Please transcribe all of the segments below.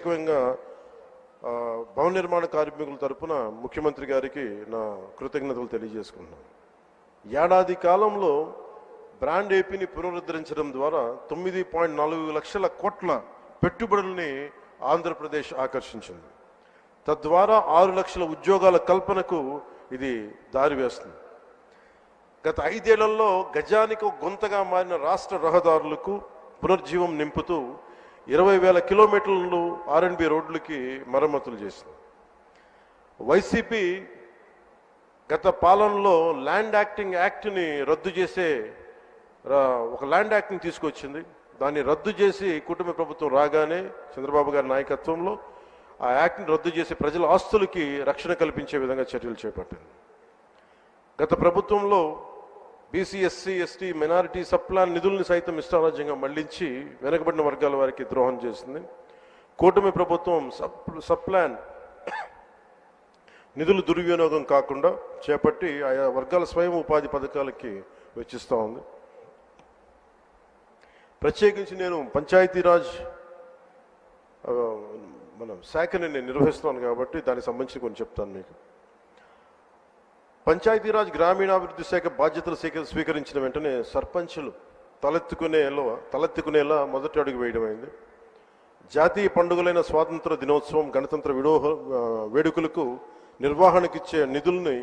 ముఖ్యంగా భవన నిర్మాణ కార్మికుల తరపున ముఖ్యమంత్రి గారికి నా కృతజ్ఞతలు తెలియజేసుకుంటున్నాను. ఏడాది కాలంలో బ్రాండ్ ఏపీని పునరుద్ధరించడం ద్వారా 9.4 లక్షల కోట్ల పెట్టుబడుల్ని ఆంధ్రప్రదేశ్ ఆకర్షించింది. తద్వారా 6 లక్షల ఉద్యోగాల కల్పనకు ఇది దారి వేస్తుంది. గత 5 ఏళ్లలో గజానికి గొంతగా మారిన రాష్ట్ర రహదారులకు పునర్జీవం నింపుతూ 20,000 కిలోమీటర్లు R&B రోడ్లకి మరమ్మతులు చేసింది. వైసీపీ గత పాలనలో ల్యాండ్ యాక్ట్ని రద్దు చేసే ఒక ల్యాండ్ యాక్ట్ని తీసుకొచ్చింది. దాన్ని రద్దు చేసి కూటమి ప్రభుత్వం రాగానే చంద్రబాబు గారి నాయకత్వంలో ఆ యాక్ట్ని రద్దు చేసి ప్రజల ఆస్తులకి రక్షణ కల్పించే విధంగా చర్యలు చేపట్టింది. గత ప్రభుత్వంలో BC, SC, ST, minority subplan నిధుల్ని సైతం ఇష్టారాజ్యంగా మళ్లించి వెనకబడిన వర్గాల వారికి ద్రోహం చేసింది. కూటమి ప్రభుత్వం సబ్ప్లాన్ నిధులు దుర్వినియోగం కాకుండా చేపట్టి ఆయా వర్గాల స్వయం ఉపాధి పథకాలకి వెచ్చిస్తూ ఉంది. ప్రత్యేకించి నేను పంచాయతీరాజ్ శాఖని నేను నిర్వహిస్తున్నాను కాబట్టి దానికి సంబంధించి కొన్ని చెప్తాను మీకు. పంచాయతీరాజ్ గ్రామీణాభివృద్ధి శాఖ బాధ్యతలు స్వీకరించిన వెంటనే సర్పంచులు తలెత్తుకునేలా మొదటి అడుగు వేయడమైంది. జాతీయ పండుగలైన స్వాతంత్ర దినోత్సవం, గణతంత్ర వేడుకలకు నిర్వహణకిచ్చే నిధుల్ని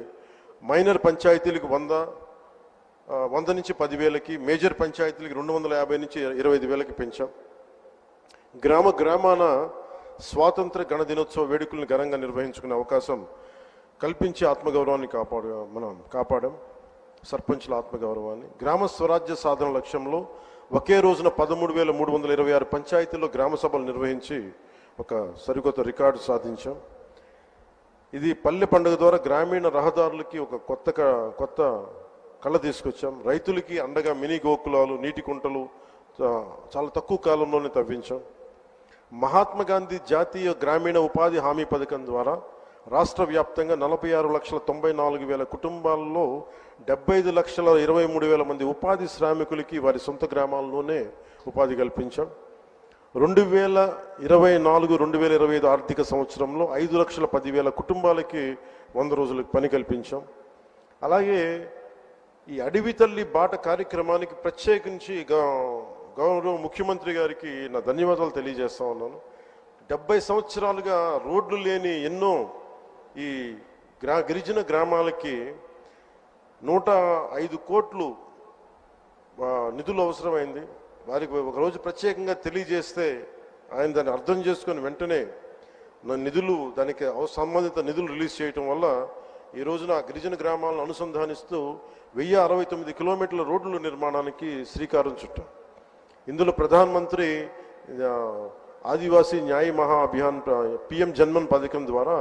మైనర్ పంచాయతీలకు 100 నుంచి 10,000కి, మేజర్ పంచాయతీలకు 250 నుంచి 25,000కి పెంచాం. గ్రామాన స్వాతంత్ర గణ దినోత్సవ వేడుకలను ఘనంగా నిర్వహించుకునే అవకాశం కల్పించి ఆత్మగౌరవాన్ని కాపాడాం. సర్పంచుల ఆత్మగౌరవాన్ని. గ్రామ స్వరాజ్య సాధన లక్ష్యంలో ఒకే రోజున 13,326 పంచాయతీల్లో గ్రామ సభలు నిర్వహించి ఒక సరికొత్త రికార్డు సాధించాం. ఇది పల్లె పండుగ ద్వారా గ్రామీణ రహదారులకి ఒక కొత్త కళ తీసుకొచ్చాం. రైతులకి అండగా మినీ గోకులాలు, నీటి కుంటలు చాలా తక్కువ కాలంలోనే తవ్వించాం. మహాత్మా గాంధీ జాతీయ గ్రామీణ ఉపాధి హామీ పథకం ద్వారా రాష్ట్ర వ్యాప్తంగా 46,94,000 కుటుంబాల్లో 75,23,000 మంది ఉపాధి శ్రామికులకి వారి సొంత గ్రామాల్లోనే ఉపాధి కల్పించాం. 2024-2025 ఆర్థిక సంవత్సరంలో 5,10,000 కుటుంబాలకి 100 రోజులకు పని కల్పించాం. అలాగే ఈ అడవి తల్లి బాట కార్యక్రమానికి ప్రత్యేకించి గౌరవ ముఖ్యమంత్రి గారికి నా ధన్యవాదాలు తెలియజేస్తా ఉన్నాను. 70 సంవత్సరాలుగా రోడ్లు లేని ఎన్నో ఈ గిరిజన గ్రామాలకి 105 కోట్లు నిధులు అవసరమైంది. వారికి ఒకరోజు ప్రత్యేకంగా తెలియజేస్తే ఆయన దాన్ని అర్థం చేసుకొని వెంటనే దానికి సంబంధిత నిధులు రిలీజ్ చేయటం వల్ల ఈ రోజున గిరిజన గ్రామాలను అనుసంధానిస్తూ 1069 కిలోమీటర్ల రోడ్ల నిర్మాణానికి శ్రీకారం చుట్టాం. ఇందులో ప్రధానమంత్రి ఆదివాసీ న్యాయ మహా అభియాన్ PM జన్మన్ పథకం ద్వారా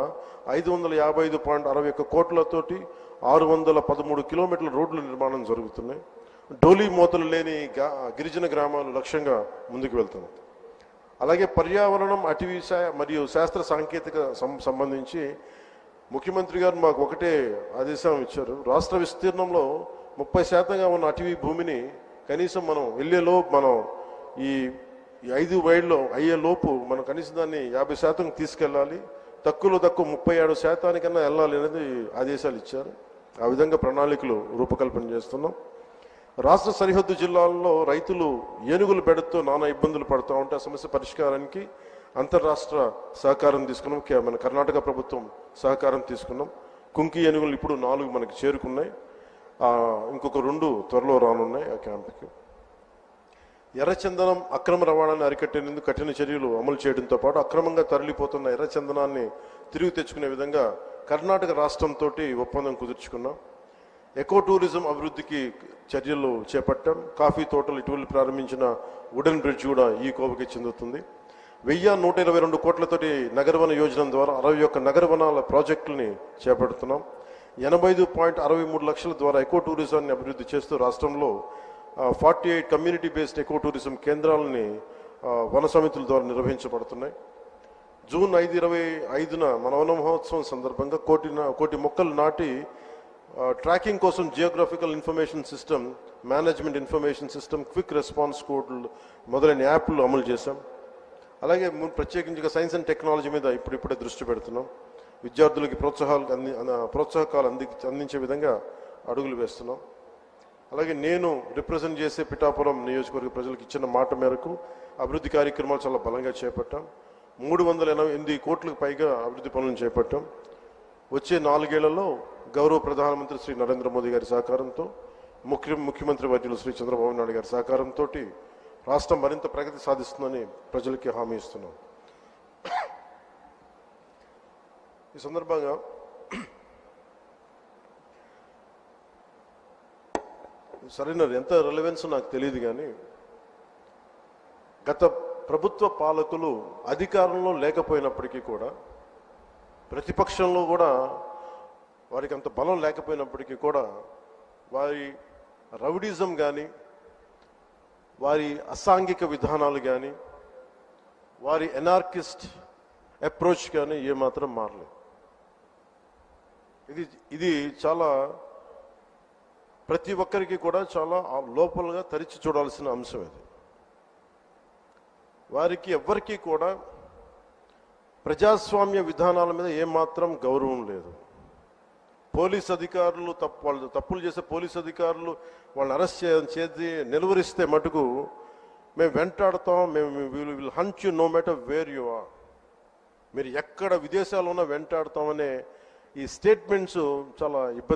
555.61 కోట్లతోటి 613 కిలోమీటర్ల రోడ్ల నిర్మాణం జరుగుతున్నాయి. డోలీ మోతలు లేని గిరిజన గ్రామాలు లక్ష్యంగా ముందుకు వెళ్తున్నాయి. అలాగే పర్యావరణం, అటవీ మరియు శాస్త్ర సాంకేతిక సంబంధించి ముఖ్యమంత్రి గారు మాకు ఒకటే ఆదేశం ఇచ్చారు. రాష్ట్ర విస్తీర్ణంలో 30% ఉన్న అటవీ భూమిని కనీసం మనం ఈ 5 వైడ్లో అయ్యేలోపు మనం కనీసం దాన్ని 50% తీసుకెళ్ళాలి. తక్కువ 37% వెళ్ళాలి అనేది ఆదేశాలు ఇచ్చారు. ఆ విధంగా ప్రణాళికలు రూపకల్పన చేస్తున్నాం. రాష్ట్ర సరిహద్దు జిల్లాల్లో రైతులు ఏనుగుల బెడతో నానా ఇబ్బందులు పడుతూ ఉంటే ఆ సమస్య పరిష్కారానికి అంతర్రాష్ట్ర సహకారం తీసుకున్నాం. మన కర్ణాటక ప్రభుత్వం సహకారం తీసుకున్నాం. కుంకి ఏనుగులు ఇప్పుడు 4 మనకి చేరుకున్నాయి. ఇంకొక 2 త్వరలో రానున్నాయి ఆ క్యాంప్కి. ఎర్రచందనం అక్రమ రవాణాన్ని అరికట్టేందుకు కఠిన చర్యలు అమలు చేయడంతో పాటు అక్రమంగా తరలిపోతున్న ఎర్రచందనాన్ని తిరిగి తెచ్చుకునే విధంగా కర్ణాటక రాష్ట్రంతో ఒప్పందం కుదుర్చుకున్నాం. ఎకో టూరిజం అభివృద్ధికి చర్యలు చేపట్టాం. కాఫీ తోటలు ఇటీవల ప్రారంభించిన వుడెన్ బ్రిడ్జ్ కూడా ఈ కోవకి చెందుతుంది. 1,122 కోట్లతోటి నగరవన యోజన ద్వారా 61 నగరవనాల ప్రాజెక్టులని చేపడుతున్నాం. 85.63 లక్షల ద్వారా ఎకో టూరిజాన్ని అభివృద్ధి చేస్తూ రాష్ట్రంలో 48 కమ్యూనిటీ బేస్డ్ ఎకో టూరిజం కేంద్రాలని వన సమితుల ద్వారా నిర్వహించబడుతున్నాయి. జూన్ 5, 2025న మన వన మహోత్సవం సందర్భంగా 1,00,00,000 మొక్కలు నాటి ట్రాకింగ్ కోసం geographical information system, management information system, quick response కోడ్లు మొదలైన యాప్లు అమలు చేశాం. అలాగే ప్రత్యేకించి సైన్స్ అండ్ టెక్నాలజీ మీద ఇప్పుడిప్పుడే దృష్టి పెడుతున్నాం. విద్యార్థులకి ప్రోత్సాహకాలు అందించే విధంగా అడుగులు వేస్తున్నాం. అలాగే నేను రిప్రజెంట్ చేసే పిఠాపురం నియోజకవర్గ ప్రజలకు ఇచ్చిన మాట మేరకు అభివృద్ధి కార్యక్రమాలు చాలా బలంగా చేపట్టాం. 388 కోట్లకు పైగా అభివృద్ధి పనులను చేపట్టాం. వచ్చే 4 ఏళ్లలో గౌరవ ప్రధానమంత్రి శ్రీ నరేంద్ర మోదీ గారి సహకారంతో, ముఖ్యమంత్రి వర్యులు శ్రీ చంద్రబాబు నాయుడు గారి సహకారంతో రాష్ట్రం మరింత ప్రగతి సాధిస్తుందని ప్రజలకి హామీ ఇస్తున్నాం. ఈ సందర్భంగా సరైన ఎంత రెలవెన్స్ నాకు తెలియదు, కానీ గత ప్రభుత్వ పాలకులు అధికారంలో లేకపోయినప్పటికీ కూడా, ప్రతిపక్షంలో కూడా వారికి అంత బలం లేకపోయినప్పటికీ కూడా, వారి రౌడిజం కానీ, వారి అసాంఘిక విధానాలు కానీ, వారి ఎనార్కిస్ట్ అప్రోచ్ కానీ ఏమాత్రం మారలేదు. ఇది చాలా ప్రతి ఒక్కరికి కూడా చాలా లోపలగా తరిచి చూడాల్సిన అంశం. ఇది వారికి ఎవ్వరికీ కూడా ప్రజాస్వామ్య విధానాల మీద ఏమాత్రం గౌరవం లేదు. పోలీస్ అధికారులు వాళ్ళు తప్పులు చేసే పోలీస్ అధికారులు వాళ్ళని అరెస్ట్ చేసి నిలువరిస్తే మటుకు మేము వెంటాడతాం, will hunt you no matter where you are, మీరు ఎక్కడ విదేశాల్లో ఉన్నా వెంటాడతామనే ఈ స్టేట్మెంట్స్ చాలా ఇబ్బంది.